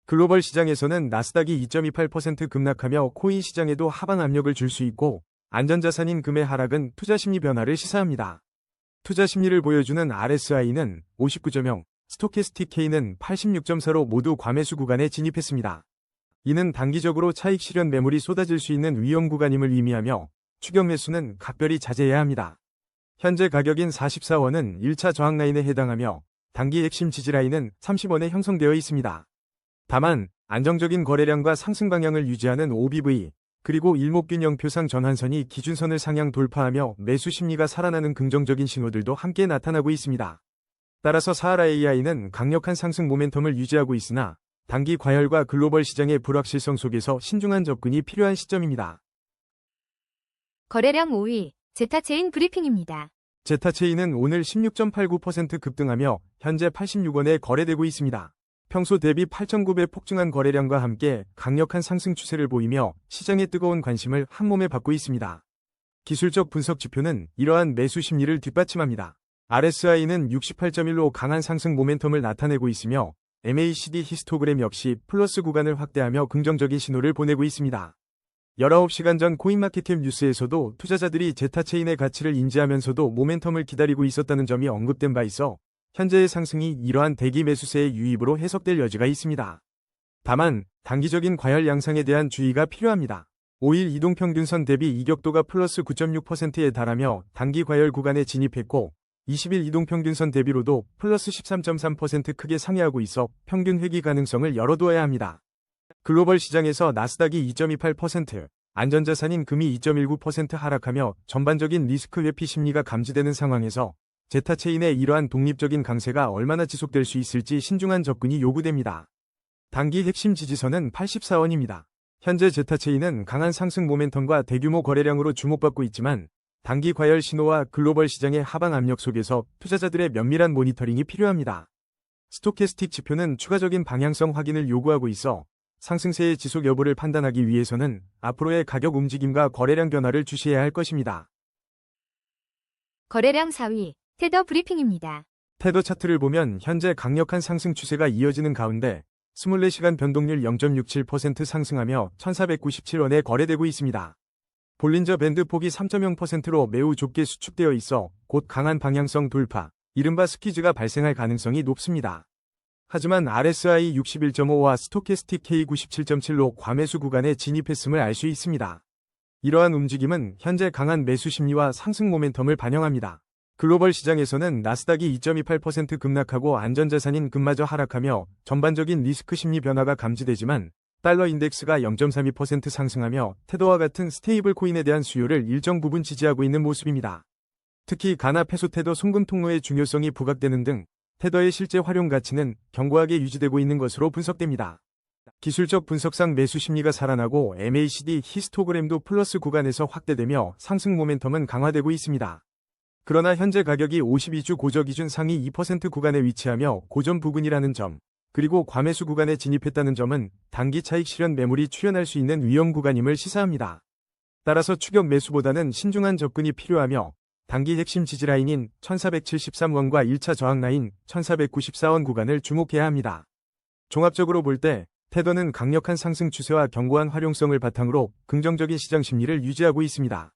Speaker 1: 글로벌 시장에서는 나스닥이 2.28% 급락하며 코인 시장에도 하방 압력을 줄 수 있고 안전자산인 금의 하락은 투자 심리 변화를 시사합니다. 투자 심리를 보여주는 RSI는 59.0, 스토캐스틱 K는 86.4로 모두 과매수 구간에 진입했습니다. 이는 단기적으로 차익 실현 매물이 쏟아질 수 있는 위험 구간임을 의미하며 추격 매수는 각별히 자제해야 합니다. 현재 가격인 44원은 1차 저항 라인에 해당하며 단기 핵심 지지 라인은 30원에 형성되어 있습니다. 다만 안정적인 거래량과 상승 방향을 유지하는 OBV 그리고 일목균형표상 전환선이 기준선을 상향 돌파하며 매수 심리가 살아나는 긍정적인 신호들도 함께 나타나고 있습니다. 따라서 사하라 AI는 강력한 상승 모멘텀을 유지하고 있으나 단기 과열과 글로벌 시장의 불확실성 속에서 신중한 접근이 필요한 시점입니다.
Speaker 2: 거래량 5위, 제타체인 브리핑입니다.
Speaker 1: 제타체인은 오늘 16.89% 급등하며 현재 86원에 거래되고 있습니다. 평소 대비 8.9배 폭증한 거래량과 함께 강력한 상승 추세를 보이며 시장의 뜨거운 관심을 한몸에 받고 있습니다. 기술적 분석 지표는 이러한 매수 심리를 뒷받침합니다. RSI는 68.1로 강한 상승 모멘텀을 나타내고 있으며 MACD 히스토그램 역시 플러스 구간을 확대하며 긍정적인 신호를 보내고 있습니다. 19시간 전 코인마켓캡 뉴스에서도 투자자들이 제타체인의 가치를 인지하면서도 모멘텀을 기다리고 있었다는 점이 언급된 바 있어 현재의 상승이 이러한 대기 매수세의 유입으로 해석될 여지가 있습니다. 다만 단기적인 과열 양상에 대한 주의가 필요합니다. 5일 이동평균선 대비 이격도가 플러스 9.6%에 달하며 단기 과열 구간에 진입했고 20일 이동평균선 대비로도 플러스 13.3% 크게 상회하고 있어 평균 회귀 가능성을 열어두어야 합니다. 글로벌 시장에서 나스닥이 2.28%, 안전자산인 금이 2.19% 하락하며 전반적인 리스크 회피 심리가 감지되는 상황에서 제타체인의 이러한 독립적인 강세가 얼마나 지속될 수 있을지 신중한 접근이 요구됩니다. 단기 핵심 지지선은 84원입니다. 현재 제타체인은 강한 상승 모멘텀과 대규모 거래량으로 주목받고 있지만 단기 과열 신호와 글로벌 시장의 하방 압력 속에서 투자자들의 면밀한 모니터링이 필요합니다. 스토캐스틱 지표는 추가적인 방향성 확인을 요구하고 있어 상승세의 지속 여부를 판단하기 위해서는 앞으로의 가격 움직임과 거래량 변화를 주시해야 할 것입니다.
Speaker 2: 거래량 4위, 테더 브리핑입니다.
Speaker 1: 테더 차트를 보면 현재 강력한 상승 추세가 이어지는 가운데 24시간 변동률 0.67% 상승하며 1497원에 거래되고 있습니다. 볼린저 밴드 폭이 3.0%로 매우 좁게 수축되어 있어 곧 강한 방향성 돌파, 이른바 스퀴즈가 발생할 가능성이 높습니다. 하지만 RSI 61.5와 스토캐스틱 K 97.7로 과매수 구간에 진입했음을 알 수 있습니다. 이러한 움직임은 현재 강한 매수 심리와 상승 모멘텀을 반영합니다. 글로벌 시장에서는 나스닥이 2.28% 급락하고 안전자산인 금마저 하락하며 전반적인 리스크 심리 변화가 감지되지만 달러 인덱스가 0.32% 상승하며 테더와 같은 스테이블 코인에 대한 수요를 일정 부분 지지하고 있는 모습입니다. 특히 가나 페소 테더 송금 통로의 중요성이 부각되는 등 테더의 실제 활용 가치는 견고하게 유지되고 있는 것으로 분석됩니다. 기술적 분석상 매수 심리가 살아나고 MACD 히스토그램도 플러스 구간에서 확대되며 상승 모멘텀은 강화되고 있습니다. 그러나 현재 가격이 52주 고저 기준 상위 2% 구간에 위치하며 고점 부근이라는 점, 그리고 과매수 구간에 진입했다는 점은 단기 차익 실현 매물이 출현할 수 있는 위험 구간임을 시사합니다. 따라서 추격 매수보다는 신중한 접근이 필요하며 단기 핵심 지지라인인 1473원과 1차 저항라인 1494원 구간을 주목해야 합니다. 종합적으로 볼 때 테더는 강력한 상승 추세와 견고한 활용성을 바탕으로 긍정적인 시장 심리를 유지하고 있습니다.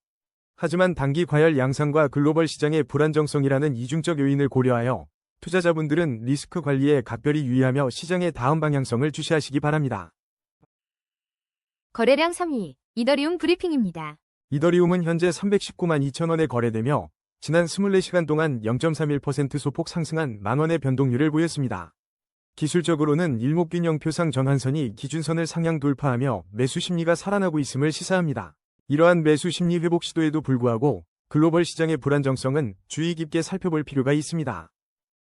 Speaker 1: 하지만 단기 과열 양상과 글로벌 시장의 불안정성이라는 이중적 요인을 고려하여 투자자분들은 리스크 관리에 각별히 유의하며 시장의 다음 방향성을 주시하시기 바랍니다.
Speaker 2: 거래량 3위, 이더리움 브리핑입니다.
Speaker 1: 이더리움은 현재 319만 2천원에 거래되며 지난 24시간 동안 0.31% 소폭 상승한 만원의 변동률을 보였습니다. 기술적으로는 일목균형표상 전환선이 기준선을 상향 돌파하며 매수 심리가 살아나고 있음을 시사합니다. 이러한 매수 심리 회복 시도에도 불구하고 글로벌 시장의 불안정성은 주의 깊게 살펴볼 필요가 있습니다.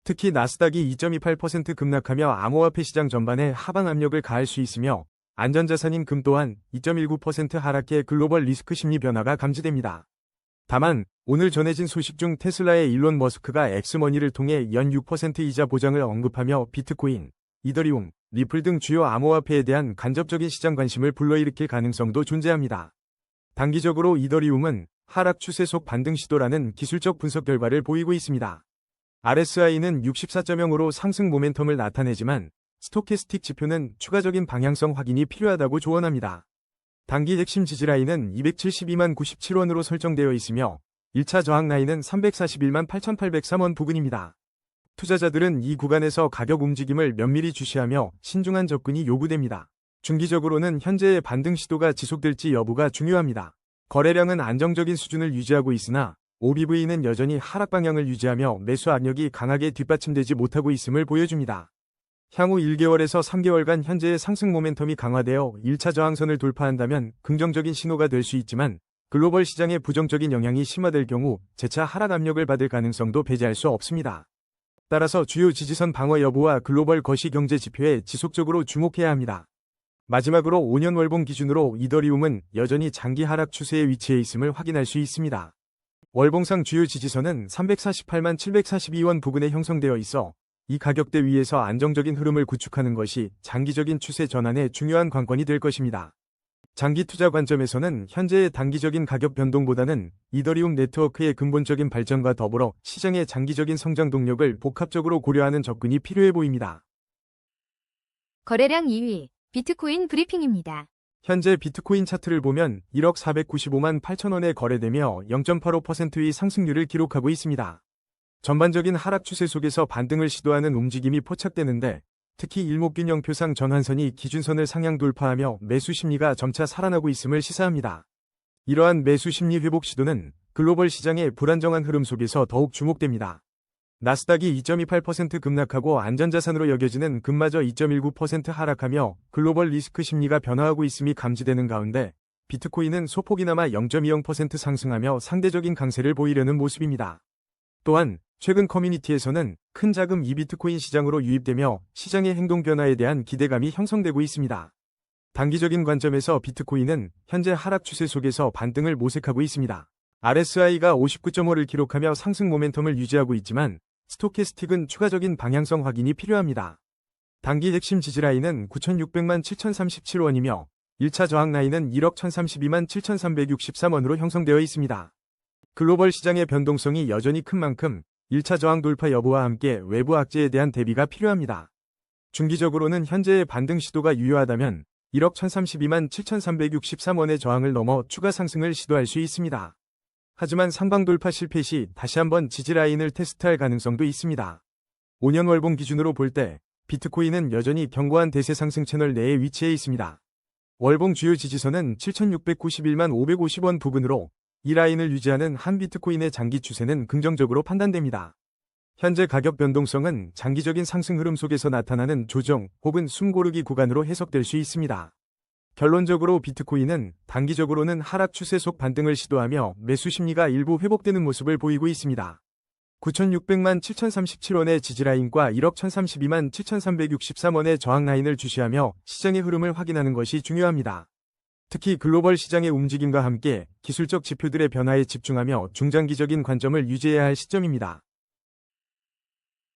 Speaker 1: 특히 나스닥이 2.28% 급락하며 암호화폐 시장 전반에 하방 압력을 가할 수 있으며 안전자산인 금 또한 2.19% 하락해 글로벌 리스크 심리 변화가 감지됩니다. 다만 오늘 전해진 소식 중 테슬라의 일론 머스크가 엑스머니를 통해 연 6% 이자 보장을 언급하며 비트코인, 이더리움, 리플 등 주요 암호화폐에 대한 간접적인 시장 관심을 불러일으킬 가능성도 존재합니다. 단기적으로 이더리움은 하락 추세 속 반등 시도라는 기술적 분석 결과를 보이고 있습니다. RSI는 64.0으로 상승 모멘텀을 나타내지만 스토캐스틱 지표는 추가적인 방향성 확인이 필요하다고 조언합니다. 단기 핵심 지지라인은 272만 97원으로 설정되어 있으며 1차 저항 라인은 341만 8803원 부근입니다. 투자자들은 이 구간에서 가격 움직임을 면밀히 주시하며 신중한 접근이 요구됩니다. 중기적으로는 현재의 반등 시도가 지속될지 여부가 중요합니다. 거래량은 안정적인 수준을 유지하고 있으나 OBV는 여전히 하락 방향을 유지하며 매수 압력이 강하게 뒷받침되지 못하고 있음을 보여줍니다. 향후 1개월에서 3개월간 현재의 상승 모멘텀이 강화되어 1차 저항선을 돌파한다면 긍정적인 신호가 될 수 있지만 글로벌 시장의 부정적인 영향이 심화될 경우 재차 하락 압력을 받을 가능성도 배제할 수 없습니다. 따라서 주요 지지선 방어 여부와 글로벌 거시 경제 지표에 지속적으로 주목해야 합니다. 마지막으로 5년 월봉 기준으로 이더리움은 여전히 장기 하락 추세에 위치해 있음을 확인할 수 있습니다. 월봉상 주요 지지선은 348만 742원 부근에 형성되어 있어 이 가격대 위에서 안정적인 흐름을 구축하는 것이 장기적인 추세 전환의 중요한 관건이 될 것입니다. 장기 투자 관점에서는 현재의 단기적인 가격 변동보다는 이더리움 네트워크의 근본적인 발전과 더불어 시장의 장기적인 성장 동력을 복합적으로 고려하는 접근이 필요해 보입니다.
Speaker 2: 거래량 2위, 비트코인 브리핑입니다.
Speaker 1: 현재 비트코인 차트를 보면 1억 495만 8천원에 거래되며 0.85%의 상승률을 기록하고 있습니다. 전반적인 하락 추세 속에서 반등을 시도하는 움직임이 포착되는데 특히 일목균형표상 전환선이 기준선을 상향 돌파하며 매수 심리가 점차 살아나고 있음을 시사합니다. 이러한 매수 심리 회복 시도는 글로벌 시장의 불안정한 흐름 속에서 더욱 주목됩니다. 나스닥이 2.28% 급락하고 안전자산으로 여겨지는 금마저 2.19% 하락하며 글로벌 리스크 심리가 변화하고 있음이 감지되는 가운데 비트코인은 소폭이나마 0.20% 상승하며 상대적인 강세를 보이려는 모습입니다. 또한 최근 커뮤니티에서는 큰 자금 비트코인 시장으로 유입되며 시장의 행동 변화에 대한 기대감이 형성되고 있습니다. 단기적인 관점에서 비트코인은 현재 하락 추세 속에서 반등을 모색하고 있습니다. RSI가 59.5를 기록하며 상승 모멘텀을 유지하고 있지만 스토캐스틱은 추가적인 방향성 확인이 필요합니다. 단기 핵심 지지라인은 9,600만 7,037원이며 1차 저항 라인은 1억 1,032만 7,363원으로 형성되어 있습니다. 글로벌 시장의 변동성이 여전히 큰 만큼 1차 저항 돌파 여부와 함께 외부 악재에 대한 대비가 필요합니다. 중기적으로는 현재의 반등 시도가 유효하다면 1억 1,032만 7,363원의 저항을 넘어 추가 상승을 시도할 수 있습니다. 하지만 상방 돌파 실패 시 다시 한번 지지라인을 테스트할 가능성도 있습니다. 5년 월봉 기준으로 볼 때 비트코인은 여전히 견고한 대세 상승 채널 내에 위치해 있습니다. 월봉 주요 지지선은 7,691만 550원 부근으로 이 라인을 유지하는 한 비트코인의 장기 추세는 긍정적으로 판단됩니다. 현재 가격 변동성은 장기적인 상승 흐름 속에서 나타나는 조정 혹은 숨고르기 구간으로 해석될 수 있습니다. 결론적으로 비트코인은 단기적으로는 하락 추세 속 반등을 시도하며 매수 심리가 일부 회복되는 모습을 보이고 있습니다. 9,600만 7,037원의 지지라인과 1억 1,032만 7,363원의 저항 라인을 주시하며 시장의 흐름을 확인하는 것이 중요합니다. 특히 글로벌 시장의 움직임과 함께 기술적 지표들의 변화에 집중하며 중장기적인 관점을 유지해야 할 시점입니다.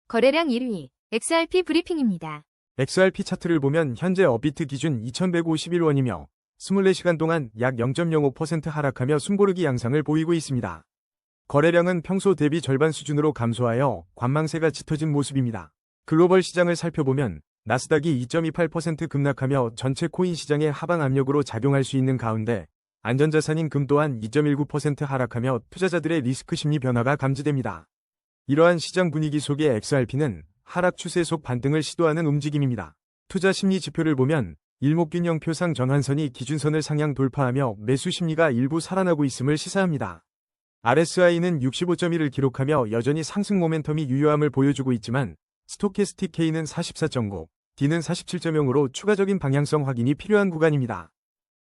Speaker 2: 거래량 1위, XRP 브리핑입니다.
Speaker 1: XRP 차트를 보면 현재 업비트 기준 2,151원이며 24시간 동안 약 0.05% 하락하며 숨고르기 양상을 보이고 있습니다. 거래량은 평소 대비 절반 수준으로 감소하여 관망세가 짙어진 모습입니다. 글로벌 시장을 살펴보면 나스닥이 2.28% 급락하며 전체 코인 시장의 하방 압력으로 작용할 수 있는 가운데 안전자산인 금 또한 2.19% 하락하며 투자자들의 리스크 심리 변화가 감지됩니다. 이러한 시장 분위기 속에 XRP는 하락 추세 속 반등을 시도하는 움직임입니다. 투자 심리 지표를 보면 일목균형표상 전환선이 기준선을 상향 돌파하며 매수 심리가 일부 살아나고 있음을 시사합니다. RSI는 65.1을 기록하며 여전히 상승 모멘텀이 유효함을 보여주고 있지만 스토캐스틱 K는 44.9, D는 47.0으로 추가적인 방향성 확인이 필요한 구간입니다.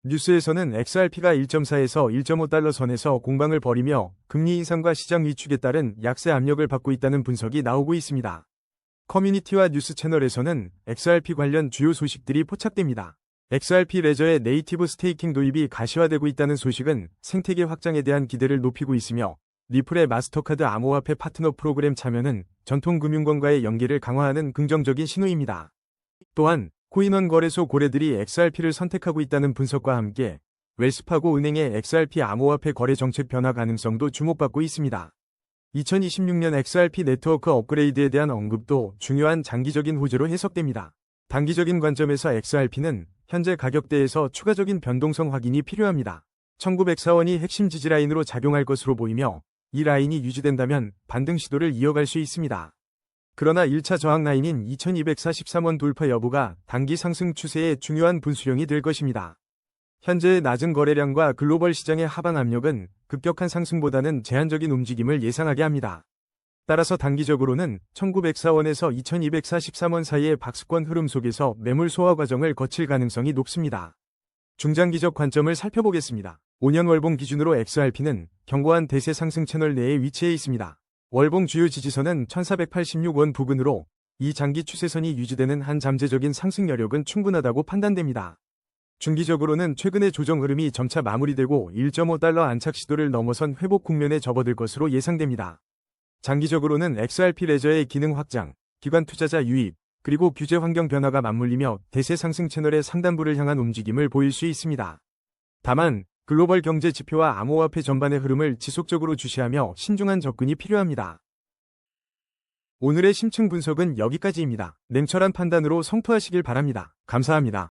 Speaker 1: 뉴스에서는 XRP가 1.4에서 1.5달러 선에서 공방을 벌이며 금리 인상과 시장 위축에 따른 약세 압력을 받고 있다는 분석이 나오고 있습니다. 커뮤니티와 뉴스 채널에서는 XRP 관련 주요 소식들이 포착됩니다. XRP 레저의 네이티브 스테이킹 도입이 가시화되고 있다는 소식은 생태계 확장에 대한 기대를 높이고 있으며 리플의 마스터카드 암호화폐 파트너 프로그램 참여는 전통 금융권과의 연계를 강화하는 긍정적인 신호입니다. 또한 코인원 거래소 고래들이 XRP를 선택하고 있다는 분석과 함께 웰스파고 은행의 XRP 암호화폐 거래 정책 변화 가능성도 주목받고 있습니다. 2026년 XRP 네트워크 업그레이드에 대한 언급도 중요한 장기적인 호재로 해석됩니다. 단기적인 관점에서 XRP는 현재 가격대에서 추가적인 변동성 확인이 필요합니다. 1904원이 핵심 지지라인으로 작용할 것으로 보이며 이 라인이 유지된다면 반등 시도를 이어갈 수 있습니다. 그러나 1차 저항 라인인 2243원 돌파 여부가 단기 상승 추세의 중요한 분수령이 될 것입니다. 현재의 낮은 거래량과 글로벌 시장의 하방 압력은 급격한 상승보다는 제한적인 움직임을 예상하게 합니다. 따라서 단기적으로는 1904원에서 2243원 사이의 박스권 흐름 속에서 매물 소화 과정을 거칠 가능성이 높습니다. 중장기적 관점을 살펴보겠습니다. 5년 월봉 기준으로 XRP는 견고한 대세 상승 채널 내에 위치해 있습니다. 월봉 주요 지지선은 1486원 부근으로 이 장기 추세선이 유지되는 한 잠재적인 상승 여력은 충분하다고 판단됩니다. 중기적으로는 최근의 조정 흐름이 점차 마무리되고 1.5달러 안착 시도를 넘어선 회복 국면에 접어들 것으로 예상됩니다. 장기적으로는 XRP 레저의 기능 확장, 기관 투자자 유입, 그리고 규제 환경 변화가 맞물리며 대세 상승 채널의 상단부를 향한 움직임을 보일 수 있습니다. 다만 글로벌 경제 지표와 암호화폐 전반의 흐름을 지속적으로 주시하며 신중한 접근이 필요합니다. 오늘의 심층 분석은 여기까지입니다. 냉철한 판단으로 성투하시길 바랍니다. 감사합니다.